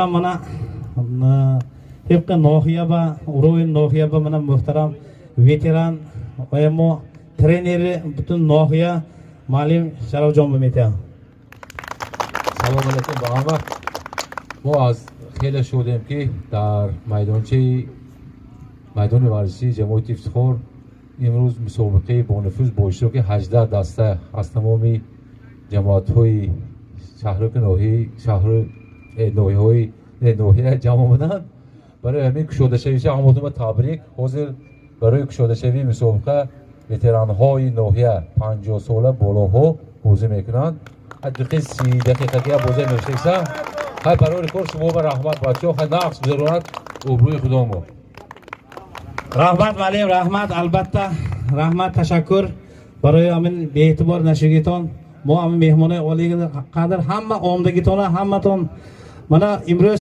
Mana hepka nohiya ba uruin nohiya ba mana muhtaram veteran ve mo treneri bütün nohiya malim Sharafjon Mehmetyan. سلام علیکم به همه. ما از خیلی شدیم که در میدان ورزشی جمهوری افتخار امروز مسابقه با نفوذ با اشتراک 18 دسته از تمام جماعت‌های شهرک ناحیه ناحیه جمع بودند برای همین کشوده شوی همتون تبریک. حاضر برای کشوده شوی مسابقه وتران‌های ناحیه 50 ساله بالاها بازی میکنند. دقیقه 30 دقیقه بازی میشه. های برای کار شما به رحمت بچه‌ها های نقش ضرورت ابروی خدا ما. Rahmat malim, rahmat albatta, rahmat tashakkur برای همین به اعتبار نشگیتان ما هم مهمانای عالی قدر همه آمدگیتان همتون. mana امروز